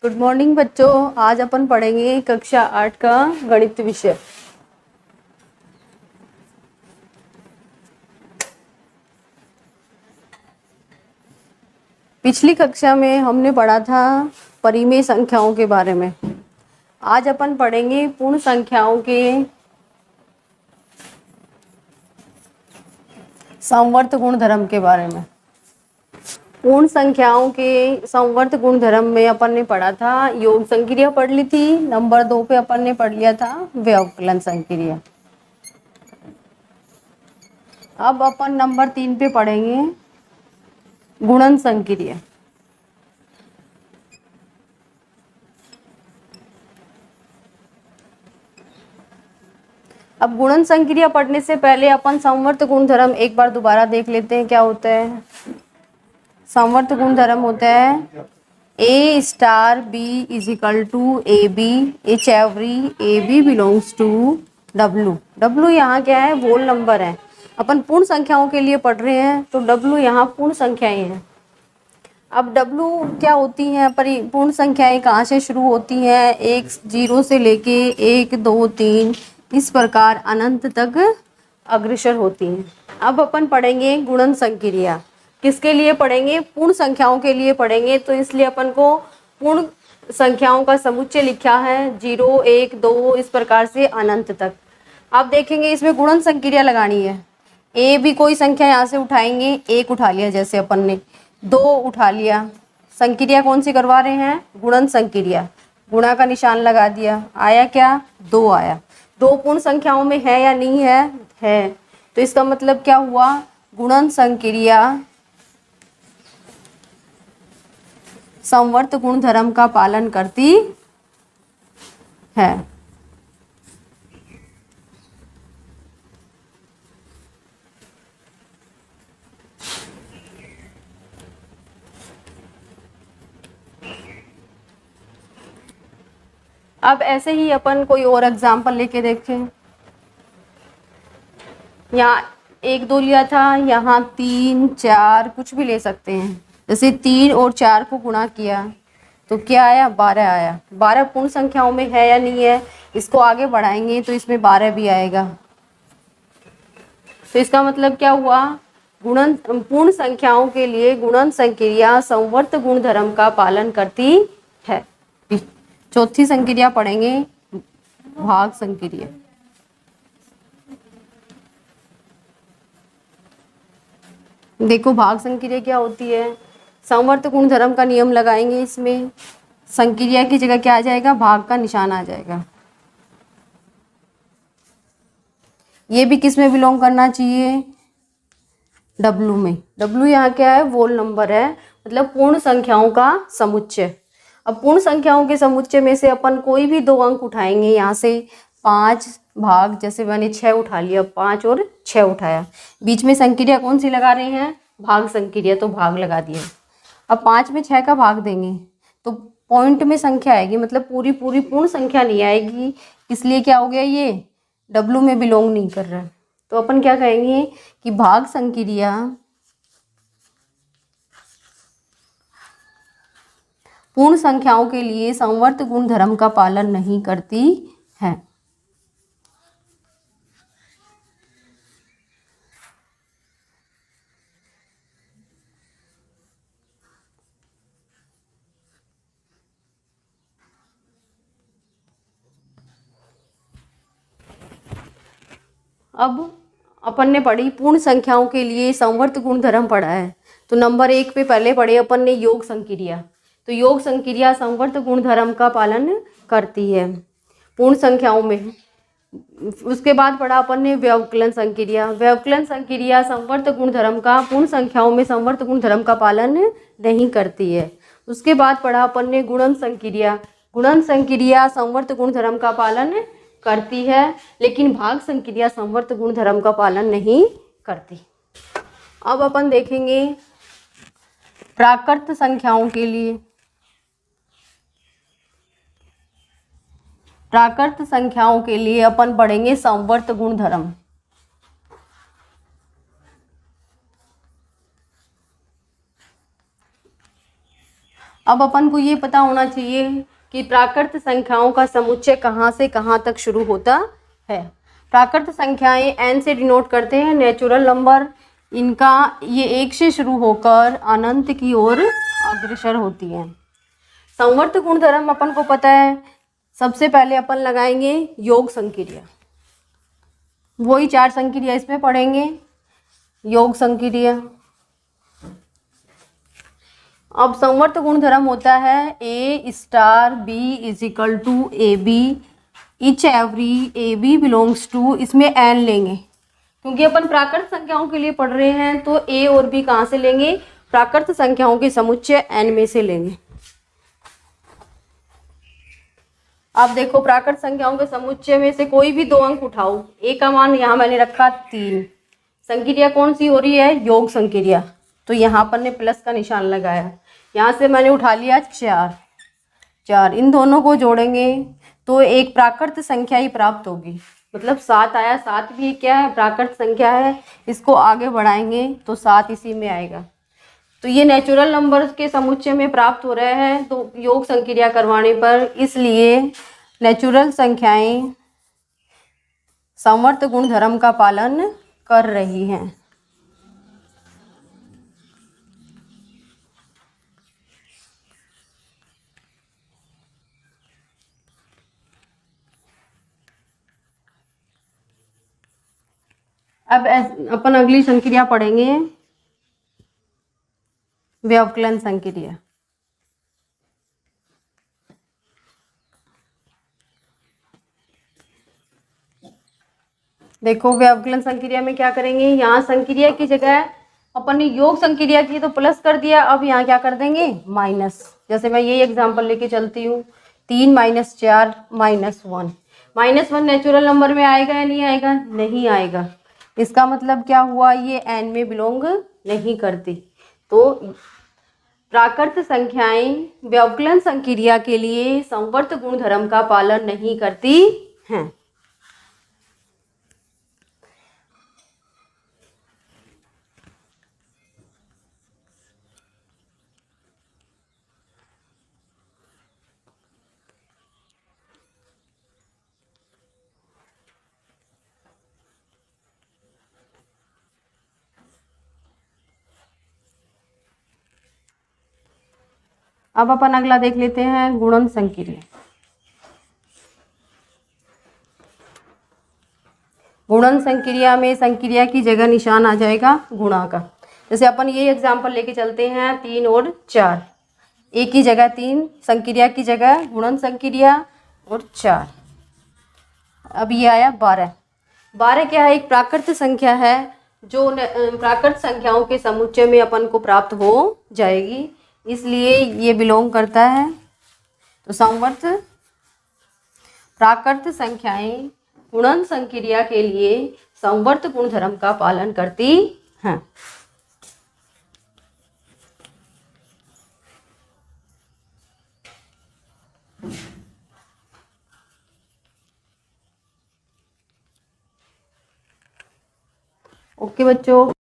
Good morning बच्चों। आज अपन पढ़ेंगे कक्षा 8 का गणित विषय। पिछली कक्षा में हमने पढ़ा था परिमेय संख्याओं के बारे में। आज अपन पढ़ेंगे पूर्ण संख्याओं के संवर्त गुणधर्म के बारे में। पूर्ण संख्याओं के संवर्त गुणधर्म में अपन ने पढ़ा था योग संक्रिया पढ़ ली थी। नंबर 2 पे अपन ने पढ़ लिया था व्यवकलन संक्रिया। अब अपन नंबर 3 पे पढ़ेंगे गुणन संक्रिया। अब गुणन संक्रिया पढ़ने से पहले अपन संवर्त गुणधर्म एक बार दोबारा देख लेते हैं क्या होता है। संवर्त गुणधर्म होता है A star B is equal to A B each every A B belongs to W। W यहाँ क्या है, होल नंबर है। अपन पूर्ण संख्याओं के लिए पढ़ रहे हैं तो W यहाँ पूर्ण संख्याएं हैं। अब W क्या होती हैं, पूर्ण संख्याएं कहाँ से शुरू होती हैं, 1 0 से लेके 1 2 3 इस प्रकार अनंत तक अग्रसर होती हैं। अब अपन पढ़ेंगे गुणन संक्रिया। किसके लिए पढ़ेंगे, पूर्ण संख्याओं के लिए पढ़ेंगे, तो इसलिए अपन को पूर्ण संख्याओं का समुच्चय लिखा है 0 1 2 इस प्रकार से अनंत तक। आप देखेंगे इसमें गुणन संक्रिया लगानी है। ए भी कोई संख्या यहाँ से उठाएंगे, 1 उठा लिया जैसे अपन ने, 2 उठा लिया। संक्रिया कौन सी करवा रहे हैं, गुणन संक्रिया। गुणा का निशान लगा दिया, आया क्या, 2 आया। 2 पूर्ण संख्याओं में है या नहीं है, तो इसका मतलब क्या हुआ, गुणन संक्रिया संवर्त गुणधर्म का पालन करती है। अब ऐसे ही अपन कोई और एग्जाम्पल लेके देखें। यहाँ 1 2 लिया था, यहाँ 3 4 कुछ भी ले सकते हैं। जैसे 3 और 4 को गुणा किया तो क्या आया, 12 आया। 12 पूर्ण संख्याओं में है या नहीं है, इसको आगे बढ़ाएंगे तो इसमें 12 भी आएगा। तो इसका मतलब क्या हुआ, गुणन पूर्ण संख्याओं के लिए गुणन संक्रिया संवर्त गुणधर्म का पालन करती है। चौथी संक्रिया पढ़ेंगे भाग संक्रिया। देखो भाग संक्रिया क्या होती है, संवर्त गुणधर्म का नियम लगाएंगे। इसमें संक्रिया की जगह क्या आ जाएगा, भाग का निशान आ जाएगा। ये भी किस में बिलोंग करना चाहिए, W में। W यहाँ क्या है, होल नंबर है, मतलब पूर्ण संख्याओं का समुच्चय। अब पूर्ण संख्याओं के समुच्चय में से अपन कोई भी 2 अंक उठाएंगे। यहाँ से 5 भाग, जैसे मैंने 6 उठा लिया, 5 और 6 उठाया। बीच में संक्रिया कौन सी लगा रहे हैं, भाग संक्रिया, तो भाग लगा दिया। अब 5 में 6 का भाग देंगे तो पॉइंट में संख्या आएगी, मतलब पूरी पूर्ण संख्या नहीं आएगी। इसलिए क्या हो गया, ये W में बिलोंग नहीं कर रहा है। तो अपन क्या कहेंगे कि भाग संक्रिया पूर्ण संख्याओं के लिए संवर्त गुणधर्म का पालन नहीं करती है। अब अपन ने पढ़ी पूर्ण संख्याओं के लिए संवर्त गुणधर्म पढ़ा है। तो नंबर 1 पे पहले पढ़े अपन ने योग संक्रिया। तो योग संक्रिया संवर्त गुणधर्म का पालन करती है पूर्ण संख्याओं में। उसके बाद पढ़ा अपन ने व्यवकलन संक्रिया। व्यवकलन संक्रिया संवर्त गुणधर्म का पूर्ण संख्याओं में संवर्त गुणधर्म का पालन नहीं करती है। उसके बाद पढ़ा अपन ने गुणन संक्रिया। गुणन संक्रिया संवर्त गुणधर्म का पालन करती है, लेकिन भाग संक्रिया संवर्त गुणधर्म का पालन नहीं करती। अब अपन देखेंगे प्राकृत संख्याओं के लिए। प्राकृत संख्याओं के लिए अपन पढ़ेंगे संवर्त गुणधर्म। अब अपन को ये पता होना चाहिए कि प्राकृत संख्याओं का समुच्चय कहाँ से कहाँ तक शुरू होता है। प्राकृत संख्याएं n से डिनोट करते हैं नेचुरल नंबर। इनका ये 1 से शुरू होकर अनंत की ओर अग्रसर होती हैं। संवर्त गुणधर्म अपन को पता है। सबसे पहले अपन लगाएंगे योग संक्रिया, वही 4 संक्रिया इसमें पढ़ेंगे, योग संक्रिया। अब संवर्त गुणधर्म होता है A star B is equal to A B, each every A B belongs to, इसमें n लेंगे क्योंकि अपन प्राकृत संख्याओं के लिए पढ़ रहे हैं, तो A और B कहाँ से लेंगे, प्राकृत संख्याओं के समुच्चय n में से लेंगे। अब देखो प्राकृत संख्याओं के समुच्चय में से कोई भी 2 अंक उठाओ। A का मान यहाँ मैंने रखा 3। संक्रिया कौन सी हो रही है, योग संक्रिया, तो यहाँ पर ने प्लस का निशान लगाया। यहाँ से मैंने उठा लिया 4। इन दोनों को जोड़ेंगे तो एक प्राकृत संख्या ही प्राप्त होगी, मतलब 7 आया। 7 भी क्या है, प्राकृत संख्या है। इसको आगे बढ़ाएंगे तो 7 इसी में आएगा। तो ये नेचुरल नंबर के समुच्चय में प्राप्त हो रहे हैं तो योग संक्रिया करवाने पर, इसलिए नेचुरल संख्याएं संवर्त गुणधर्म का पालन कर रही हैं। अब अपन अगली संक्रिया पढ़ेंगे व्यवकलन संक्रिया। देखो व्यवकलन संक्रिया में क्या करेंगे, यहाँ संक्रिया की जगह अपन ने योग संक्रिया की तो प्लस कर दिया, अब यहाँ क्या कर देंगे माइनस। जैसे मैं ये एग्जांपल लेके चलती हूँ, 3 - 4 -1। -1 नेचुरल नंबर में आएगा या नहीं आएगा, नहीं आएगा। इसका मतलब क्या हुआ, ये n में बिलोंग नहीं करती। तो प्राकृत संख्याएं व्यवकलन संक्रिया के लिए संवर्त गुणधर्म का पालन नहीं करती हैं। अब अपन अगला देख लेते हैं गुणन संक्रिया। गुणन संक्रिया में संक्रिया की जगह निशान आ जाएगा गुणा का। जैसे अपन ये एग्जांपल लेके चलते हैं 3 और 4, एक की जगह 3, संक्रिया की जगह गुणन संक्रिया और 4। अब ये आया 12। 12 क्या है, एक प्राकृत संख्या है जो प्राकृत संख्याओं के समुच्चय में अपन को प्राप्त हो जाएगी, इसलिए ये बिलोंग करता है। तो संवर्त प्राकृत संख्याएं गुणन संक्रिया के लिए संवर्त गुणधर्म का पालन करती हैं। ओके बच्चों।